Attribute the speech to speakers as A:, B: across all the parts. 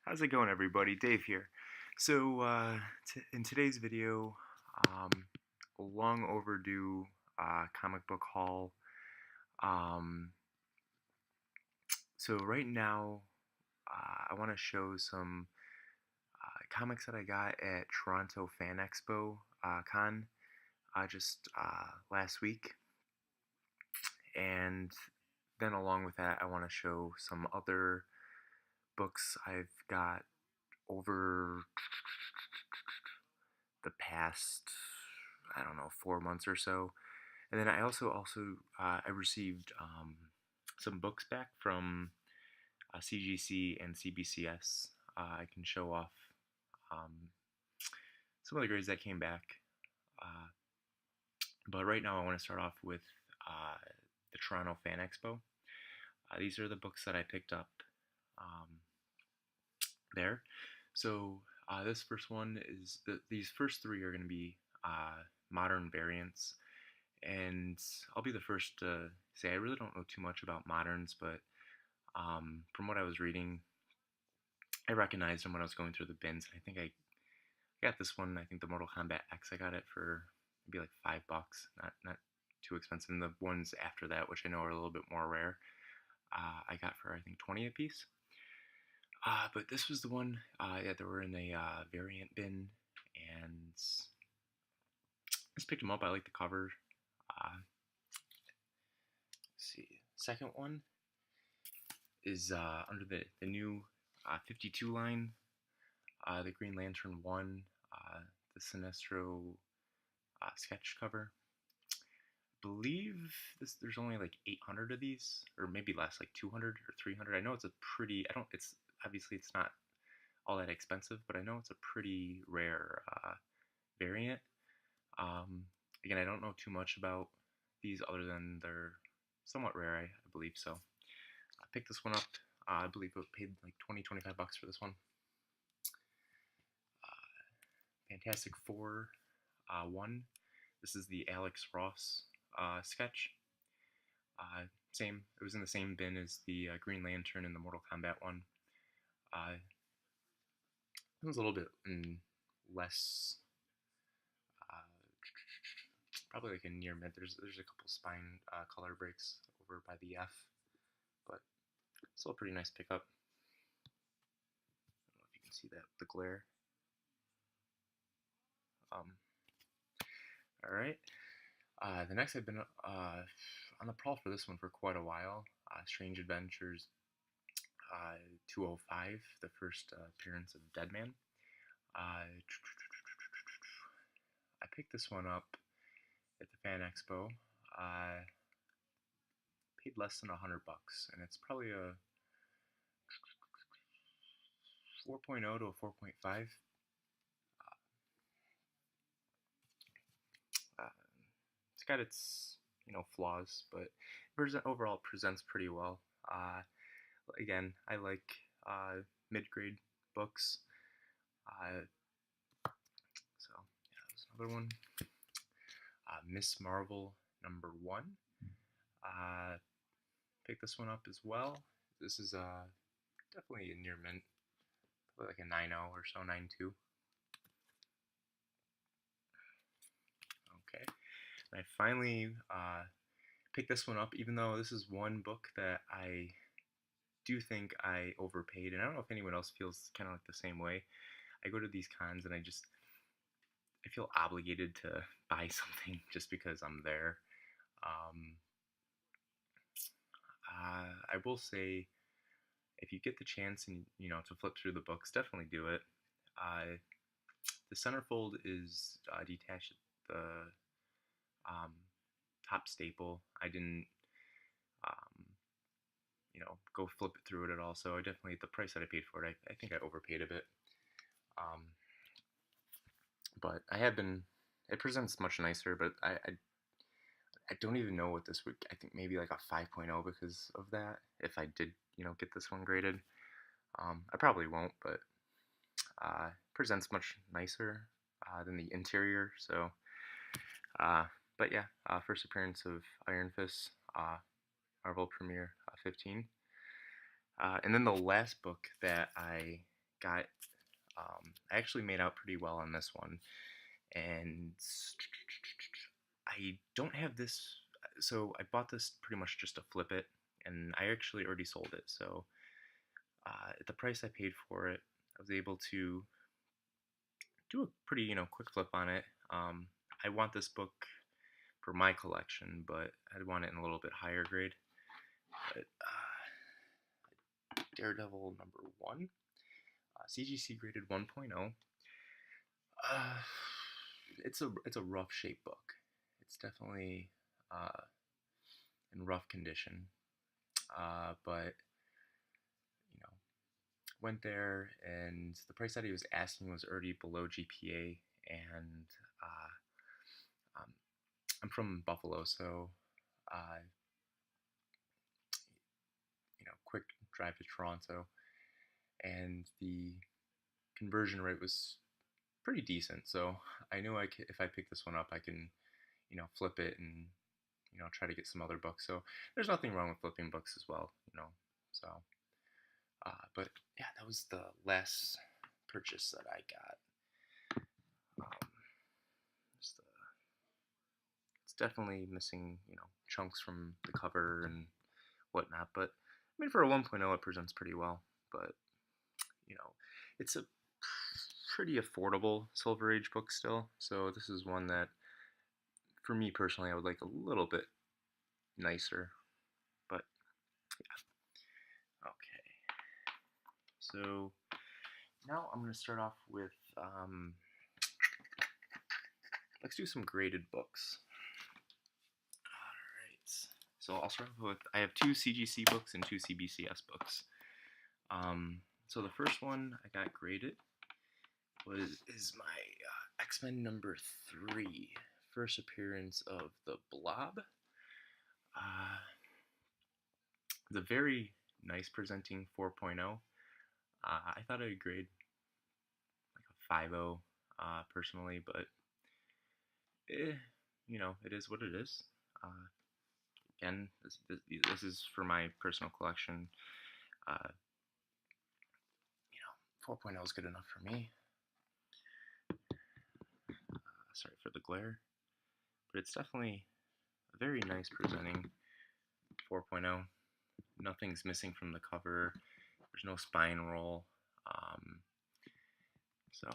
A: How's it going, everybody? Dave here. So, in today's video, um, a long overdue comic book haul. Um, so right now, I want to show some comics that I got at Toronto Fan Expo con just last week, and then along with that, I want to show some other books I've got over the past, I don't know, 4 months or so. And then I also I received some books back from CGC and CBCS. I can show off um, some of the grades that came back. Uh, but right now I want to start off with the Toronto Fan Expo. These are the books that I picked up um, there. So this first one is these first three are going to be modern variants, and I'll be the first to say I really don't know too much about moderns, but from what I was reading, I recognized them when I was going through the bins. And I think I got this one. I think the Mortal Kombat X. I got it for maybe like $5, not too expensive. And the ones after that, which I know are a little bit more rare, I got for I think 20 a piece. But this was the one, yeah, they were in a variant bin, and just picked them up. I like the cover. Let's see, second one is under the new 52 line, the Green Lantern 1, the Sinestro sketch cover. I believe there's only like 800 of these, or maybe less, like 200 or 300. I know it's a pretty, obviously it's not all that expensive, but I know it's a pretty rare variant. Again, I don't know too much about these other than they're somewhat rare, I believe. So I picked this one up. I believe I paid like 25 bucks for this one. Fantastic Four 1. This is the Alex Ross sketch. Same. It was in the same bin as the Green Lantern and the Mortal Kombat one. It was a little bit less, probably like a near mid. There's a couple spine color breaks over by the F, but still a pretty nice pickup. I don't know if you can see that, the glare. All right. The next, I've been on the prowl for this one for quite a while. Strange Adventures 205, the first appearance of Deadman. I picked this one up at the Fan Expo. I paid less than $100, and it's probably a 4.0 to a 4.5. It's got its flaws, but overall it presents pretty well. Again, I like mid-grade books. So yeah, there's another one. Miss Marvel #1. Picked this one up as well. This is definitely a near mint, probably like a 9.0 or so, 9.2. Okay, and I finally picked this one up, even though this is one book that I do think I overpaid, and I don't know if anyone else feels kind of like the same way. I go to these cons and I feel obligated to buy something just because I'm there. I will say, if you get the chance and to flip through the books, definitely do it. The centerfold is detached at the top staple. I didn't go flip it through it at all, so I definitely, the price that I paid for it, I think I overpaid a bit. But it presents much nicer, but I don't even know what this would, I think maybe like a 5.0 because of that, if I did, get this one graded. I probably won't, but presents much nicer than the interior, so, but yeah, first appearance of Iron Fist, Marvel Premiere 15. And then the last book that I got, I actually made out pretty well on this one, and I don't have this, so I bought this pretty much just to flip it, and I actually already sold it, so at the price I paid for it, I was able to do a pretty, quick flip on it. I want this book for my collection, but I'd want it in a little bit higher grade. But Daredevil #1, CGC graded 1.0. It's a rough shape book. It's definitely in rough condition, but went there, and the price that he was asking was already below GPA, and um, I'm from Buffalo, so quick drive to Toronto, and the conversion rate was pretty decent. So I knew if I pick this one up, I can, flip it and, try to get some other books. So there's nothing wrong with flipping books as well, So, but yeah, that was the last purchase that I got. It's definitely missing, chunks from the cover and whatnot. But I mean, for a 1.0, it presents pretty well. But it's a pretty affordable Silver Age book still. So this is one that, for me personally, I would like a little bit nicer. But yeah, okay. So now I'm going to start off with, let's do some graded books. Alright, so I'll start off with, I have 2 CGC books and 2 CBCS books. So the first one I got graded is my X-Men #3, first appearance of the Blob. It's a very nice presenting 4.0. I thought I'd grade like a 5.0 personally, but it is what it is. Again, this is for my personal collection. 4.0 is good enough for me. Sorry for the glare, but it's definitely a very nice presenting 4.0. Nothing's missing from the cover. There's no spine roll. So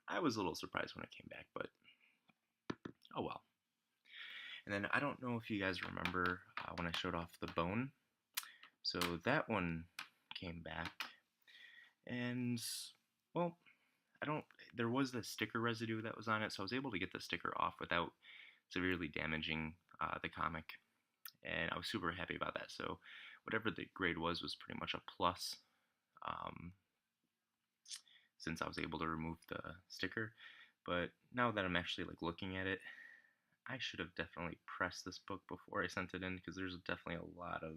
A: I was a little surprised when it came back, but oh well. And then I don't know if you guys remember when I showed off the Bone. So that one came back, and well, there was the sticker residue that was on it, so I was able to get the sticker off without severely damaging the comic, and I was super happy about that. So whatever the grade was pretty much a plus, since I was able to remove the sticker. But now that I'm actually looking at it, I should have definitely pressed this book before I sent it in, because there's definitely a lot of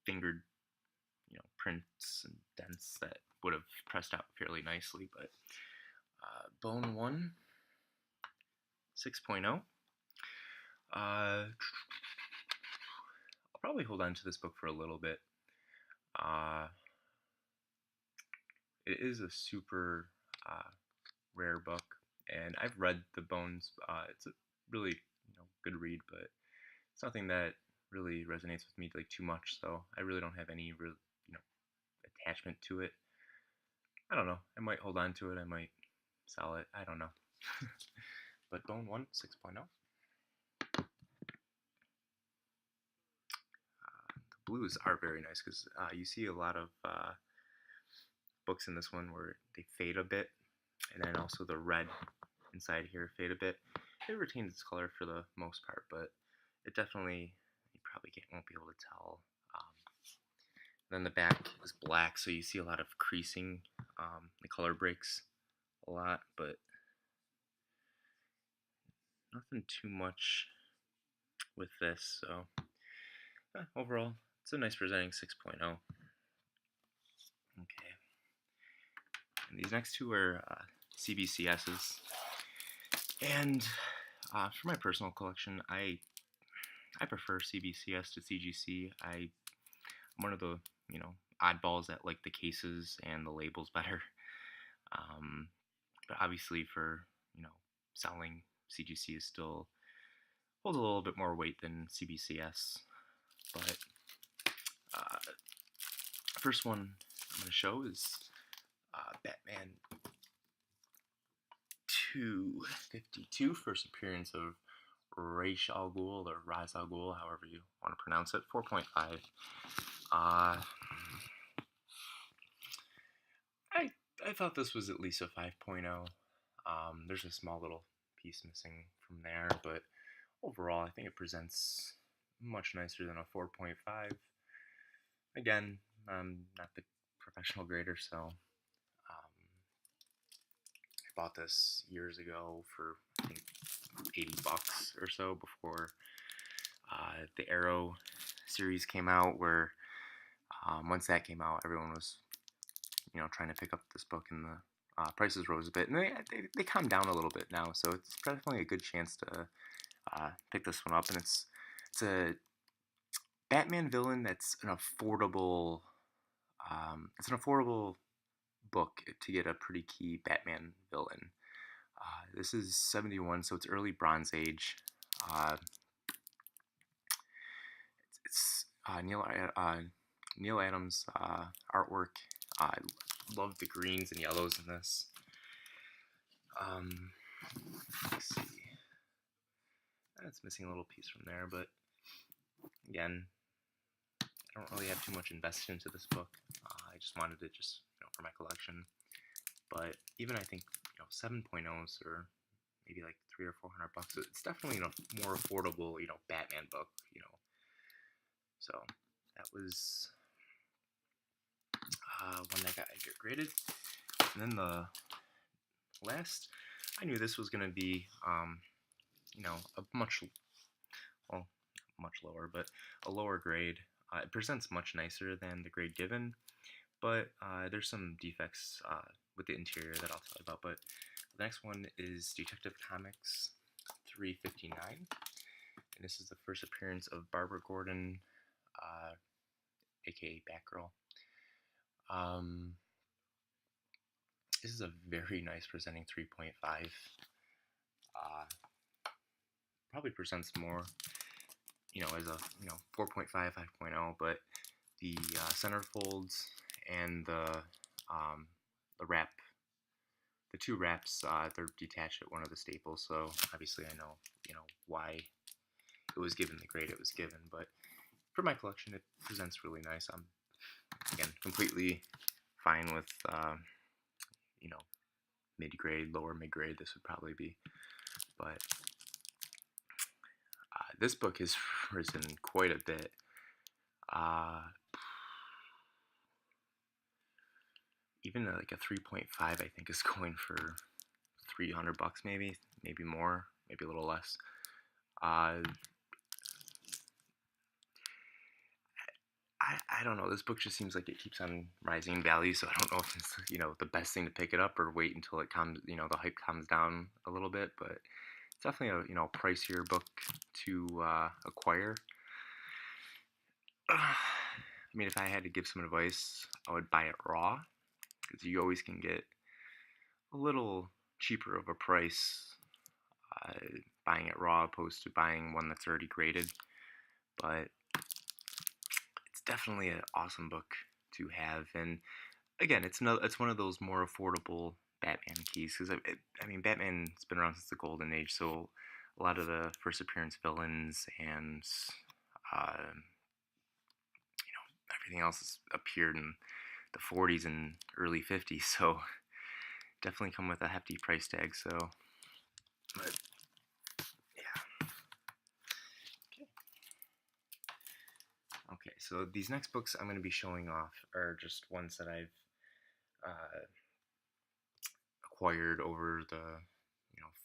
A: fingered prints and dents that would have pressed out fairly nicely. But Bone 1 6.0. I'll probably hold on to this book for a little bit. It is a super rare book, and I've read the Bones. It's a really good read, but it's nothing that really resonates with me too much. So I really don't have any real attachment to it. I don't know. I might hold on to it. I might sell it. I don't know. But Bone 1 6.0. The blues are very nice, because you see a lot of books in this one where they fade a bit, and then also the red inside here fade a bit. It retains its color for the most part, but it definitely, you probably won't be able to tell. Then the back is black, so you see a lot of creasing. The color breaks a lot, but nothing too much with this. So overall, it's a nice presenting 6.0. Okay. And these next two are CBCSs. And for my personal collection, I prefer CBCS to CGC. I'm one of the oddballs that like the cases and the labels better. Um, but obviously, for selling, CGC is still holds a little bit more weight than CBCS. But uh, first one I'm going to show is Batman 252, first appearance of Ra's al Ghul, or Ra's al Ghul, however you want to pronounce it. 4.5. I I thought this was at least a 5.0. There's a small little piece missing from there, but overall I think it presents much nicer than a 4.5. Again, I'm not the professional grader, so I bought this years ago for I think $80 or so before the Arrow series came out, where once that came out, everyone was trying to pick up this book, and the prices rose a bit, and they calmed down a little bit now, so it's definitely a good chance to pick this one up. And it's a Batman villain that's an affordable book to get a pretty key Batman villain. This is 71, so it's early Bronze Age. It's Neil Adams' artwork. I love the greens and yellows in this. Let's see. It's missing a little piece from there, but again, I don't really have too much invested into this book. I just wanted it for my collection. But even I think 7.0s or maybe like $300 or $400. It's definitely a more affordable Batman book. So that was one that got graded. And then the last, I knew this was gonna be a much lower, but a lower grade. It presents much nicer than the grade given, but there's some defects with the interior that I'll tell you about. But the next one is Detective Comics 359, and this is the first appearance of Barbara Gordon, aka Batgirl. This is a very nice presenting 3.5. Probably presents more, as a 4.5, 5.0, but the centerfolds and the wrap, the two wraps, they're detached at one of the staples. So obviously I know why it was given the grade it was given, but for my collection it presents really nice. I'm again completely fine with mid-grade, lower mid-grade this would probably be, but this book has risen quite a bit. Even like a 3.5 I think is going for $300, maybe more, maybe a little less. I don't know, this book just seems like it keeps on rising in value, so I don't know if it's the best thing to pick it up or wait until it comes, the hype comes down a little bit. But it's definitely a pricier book to acquire. I mean, if I had to give some advice, I would buy it raw, because you always can get a little cheaper of a price buying it raw opposed to buying one that's already graded. But it's definitely an awesome book to have, and again, it's one of those more affordable Batman keys, because I mean, Batman's been around since the Golden Age, so a lot of the first appearance villains and everything else has appeared in the 40s and early 50s, so definitely come with a hefty price tag. So, but yeah. Okay, so these next books I'm going to be showing off are just ones that I've acquired over the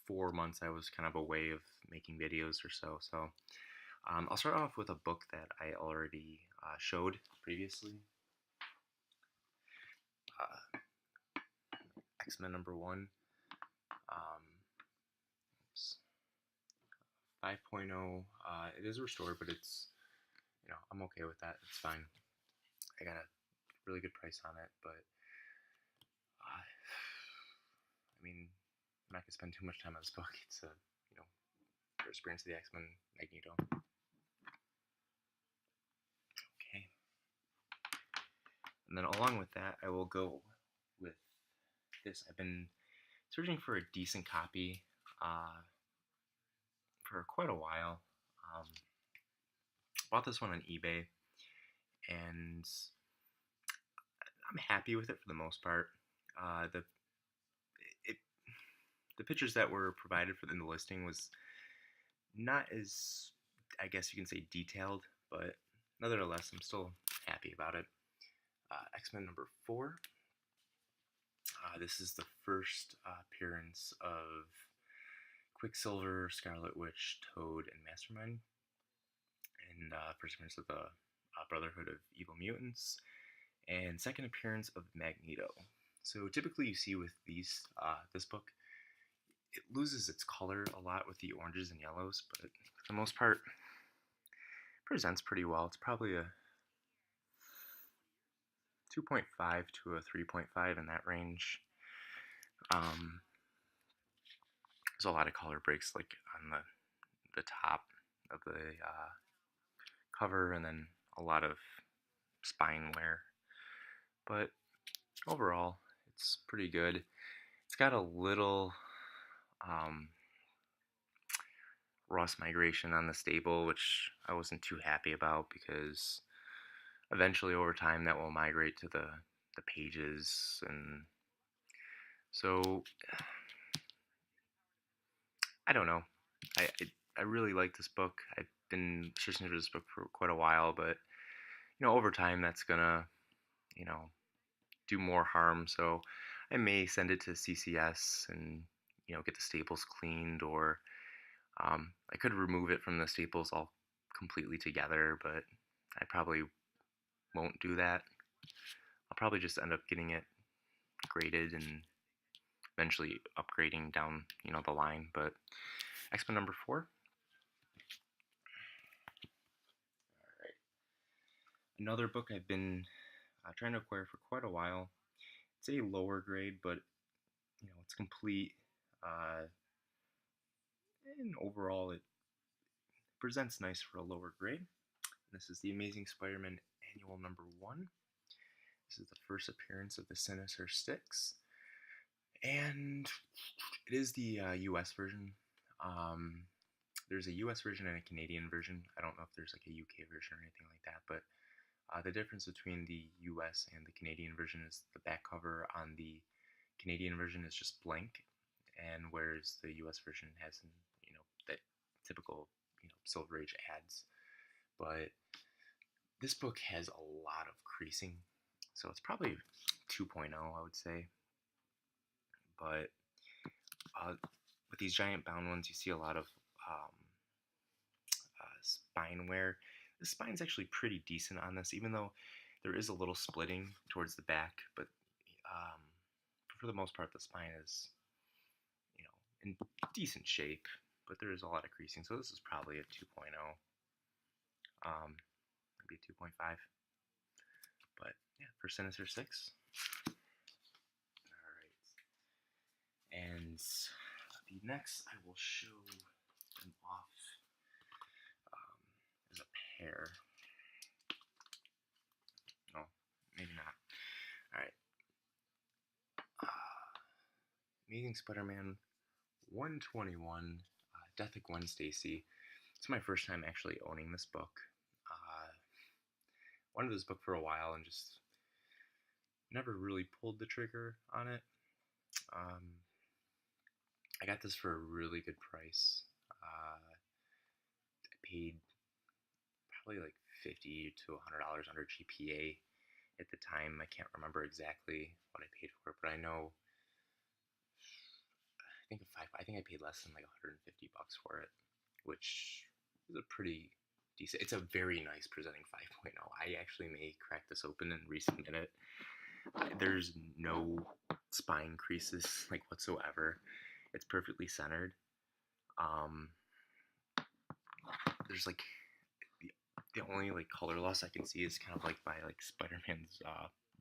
A: 4 months I was kind of away of making videos or so. So I'll start off with a book that I already showed previously. X-Men #1. 5.0. It is restored, but it's I'm okay with that. It's fine. I gotta really good price on it, but I mean, I'm not gonna spend too much time on this book. It's a first appearance of the X-Men, Magneto. Okay, and then along with that, I will go with this. I've been searching for a decent copy for quite a while. Bought this one on eBay, and I'm happy with it for the most part. The it the pictures that were provided in the listing was not as, I guess you can say, detailed, but nevertheless, I'm still happy about it. X-Men number 4. This is the first appearance of Quicksilver, Scarlet Witch, Toad, and Mastermind, and first appearance of the Brotherhood of Evil Mutants, and second appearance of Magneto. So typically you see with this book, it loses its color a lot with the oranges and yellows, but for the most part, it presents pretty well. It's probably a 2.5 to a 3.5 in that range. There's a lot of color breaks, like on the top of the cover, and then a lot of spine wear. But overall, it's pretty good. It's got a little rust migration on the staple, which I wasn't too happy about, because eventually over time that will migrate to the pages, and so I don't know. I really like this book. I've been searching for this book for quite a while, but over time that's gonna do more harm. So I may send it to CCS and get the staples cleaned, or I could remove it from the staples all completely together, but I probably won't do that. I'll probably just end up getting it graded and eventually upgrading down the line. But X-Men number 4. Alright. Another book I've been trying to acquire for quite a while. It's a lower grade, but it's complete. And overall, it presents nice for a lower grade. This is the Amazing Spider-Man Annual number 1. This is the first appearance of the Sinister Six, and it is the US version. There's a US version and a Canadian version. I don't know if there's like a UK version or anything like that, but the difference between the US and the Canadian version is the back cover on the Canadian version is just blank, and whereas the US version has that typical Silver Age ads. But this book has a lot of creasing, so it's probably 2.0, I would say. But with these giant bound ones, you see a lot of spine wear. The spine's actually pretty decent on this, even though there is a little splitting towards the back. But for the most part, the spine is in decent shape, but there is a lot of creasing. So this is probably a 2.0, maybe a 2.5. But yeah, for Sinister Six. Alright. And the next I will show them off is a pair. Oh, maybe not. Alright. Amazing Spider-Man 121, Death of Gwen Stacy. It's my first time actually owning this book. Wanted this book for a while and just never really pulled the trigger on it. I got this for a really good price. I paid probably like $50 to $100 under GPA at the time. I can't remember exactly what I paid for it, but I know I think I paid less than like $150 for it, which is a pretty decent. It's a very nice presenting 5.0. I actually may crack this open and resubmit it. There's no spine creases like whatsoever. It's perfectly centered. There's like the only like color loss I can see is kind of like by like Spider-Man's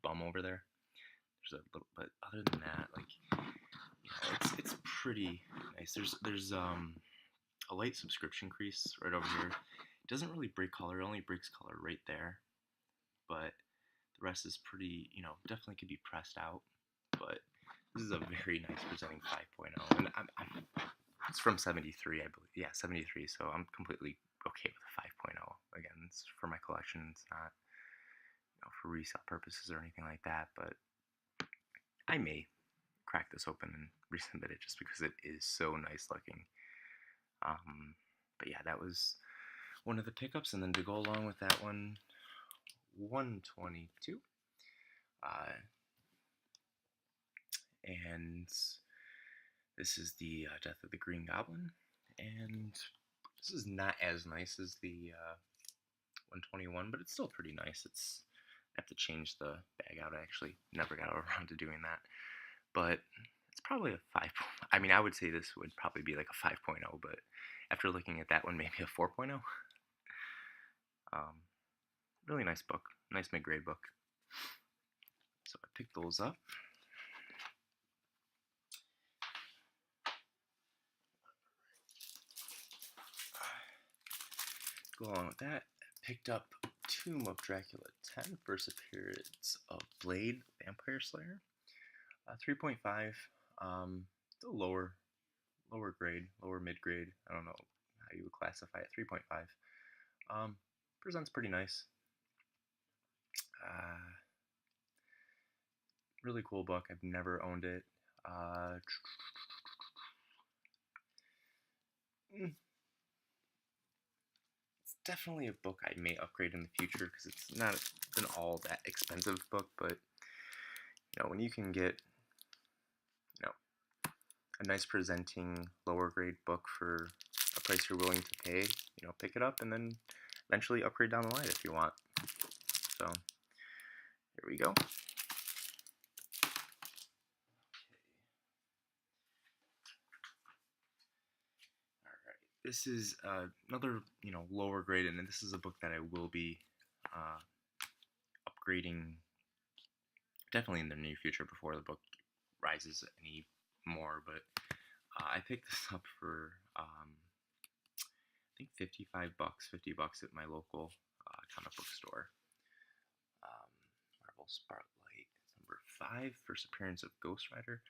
A: bum over there. There's a little, but other than that, like, it's pretty nice. There's a light subscription crease right over here. It doesn't really break color. It only breaks color right there, but the rest is pretty, definitely could be pressed out. But this is a very nice presenting 5.0, and it's from 73, I believe. Yeah, 73. So I'm completely okay with a 5.0. Again, it's for my collection. It's not, for resale purposes or anything like that. But I may crack this open and resubmit it just because it is so nice looking. But yeah, that was one of the pickups, and then to go along with that one, 122. And this is the Death of the Green Goblin, and this is not as nice as the 121, but it's still pretty nice. I have to change the bag out. I actually never got around to doing that, but it's probably a 5. I mean, I would say this would probably be like a 5.0, but after looking at that one, maybe a 4.0. Really nice book, nice mid-grade book. So I picked those up. Go along with that, picked up Tomb of Dracula 10, first appearance of Blade, Vampire Slayer. 3.5, the lower grade, lower mid-grade. I don't know how you would classify it. 3.5. Presents pretty nice. Really cool book. I've never owned it. It's definitely a book I may upgrade in the future because it's not an all that expensive book, but when you can get a nice presenting lower grade book for a price you're willing to pay, pick it up and then eventually upgrade down the line if you want. So here we go. Alright, this is another lower grade, and this is a book that I will be upgrading definitely in the near future before the book rises any more, but I picked this up for I think $55, $50 at my local comic book store. Marvel Spotlight number 5, first appearance of Ghost Rider.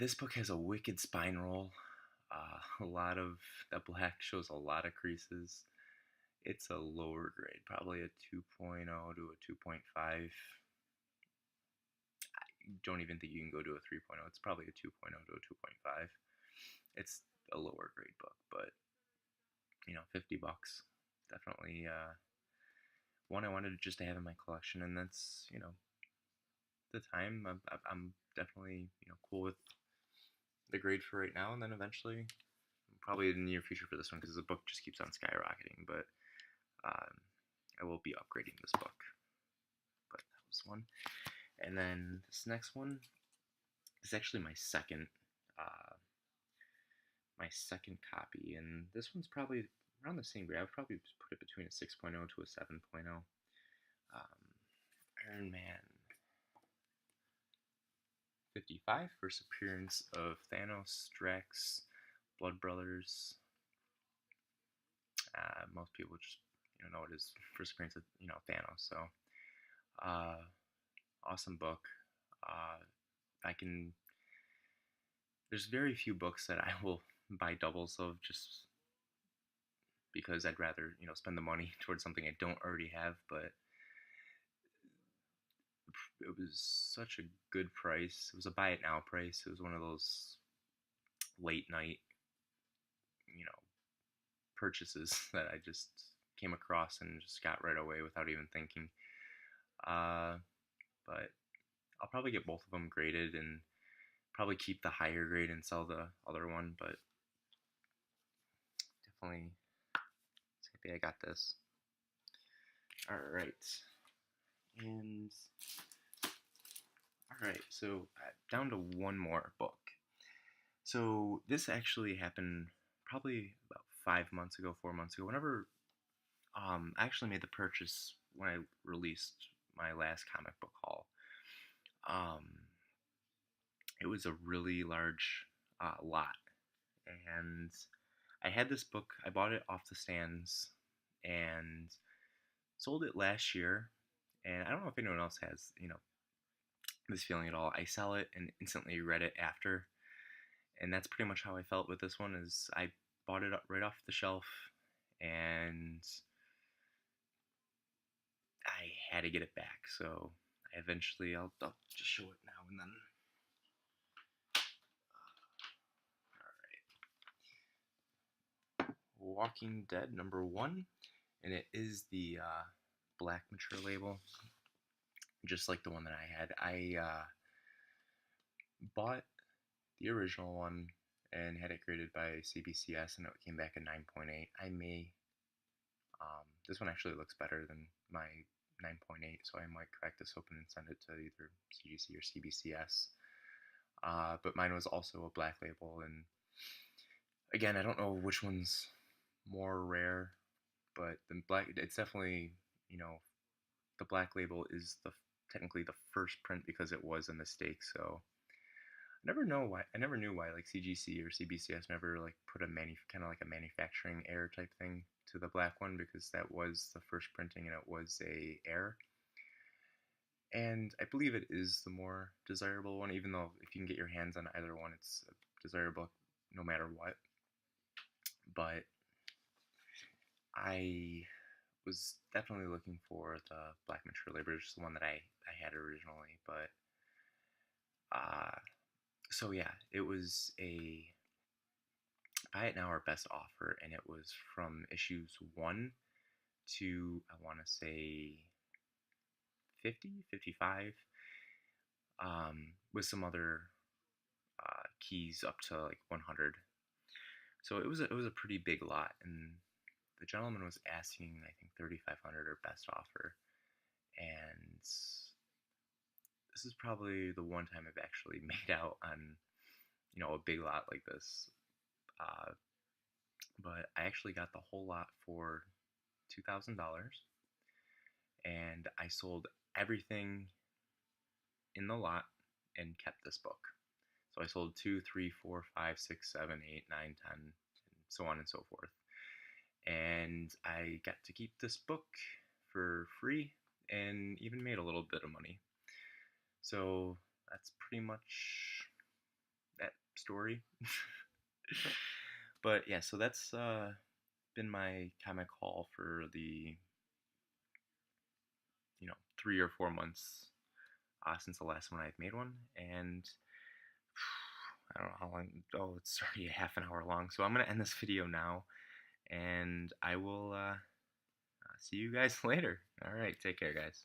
A: This book has a wicked spine roll. A lot of that black shows a lot of creases. It's a lower grade, probably a 2.0 to a 2.5. Don't even think you can go to a 3.0. It's probably a 2.0 to a 2.5. It's a lower grade book, but $50. Definitely one I wanted just to have in my collection, and that's the time. I'm definitely cool with the grade for right now, and then eventually, probably in the near future for this one because the book just keeps on skyrocketing. But I will be upgrading this book. But that was one. And then this next one is actually my second copy, and this one's probably around the same grade. I would probably put it between a 6.0 to a 7.0. Iron Man 55, first appearance of Thanos, Drax, Blood Brothers. Most people just know it as first appearance of Thanos. So awesome book. There's very few books that I will buy doubles of just because I'd rather spend the money towards something I don't already have. But it was such a good price. It was a buy it now price. It was one of those late night purchases that I just came across and just got right away without even thinking. But I'll probably get both of them graded and probably keep the higher grade and sell the other one, but definitely happy I got this. Alright. And alright, so down to one more book. So this actually happened probably about 4 months ago, whenever I actually made the purchase when I released my last comic book haul. Um, it was a really large lot, and I had this book. I bought it off the stands and sold it last year. And I don't know if anyone else has, this feeling at all. I sell it and instantly read it after, and that's pretty much how I felt with this one. Is I bought it up right off the shelf, and I had to get it back. So I eventually, I'll just show it now and then. All right, Walking Dead #1, and it is the black mature label, just like the one that I had. I bought the original one and had it graded by CBCS, and it came back at 9.8. I may, this one actually looks better than my 9.8, so I might crack this open and send it to either CGC or CBCS. But mine was also a black label, and again, I don't know which one's more rare, but the black, it's definitely, the black label is technically the first print because it was a mistake. So I never knew why like CGC or CBCS never like put a kind of like a manufacturing error type thing to the black one, because that was the first printing and it was a error. And I believe it is the more desirable one, even though if you can get your hands on either one, it's desirable no matter what. But I was definitely looking for the black mature label, which is the one that I had originally. But so yeah, it was a buy it now or best offer, and it was from issues 1 to, I want to say, 50, 55, with some other keys up to like 100. So it was a pretty big lot, and the gentleman was asking, I think, 3,500 or best offer, and this is probably the one time I've actually made out on a big lot like this. But I actually got the whole lot for $2,000, and I sold everything in the lot and kept this book. So I sold 2, 3, 4, 5, 6, 7, 8, 9, 10, and so on and so forth. And I got to keep this book for free and even made a little bit of money. So that's pretty much that story. But yeah, so that's been my comic haul for the 3 or 4 months since the last one I've made one, and I don't know how long. Oh, it's already a half an hour long, so I'm gonna end this video now, and I will see you guys later. All right, take care, guys.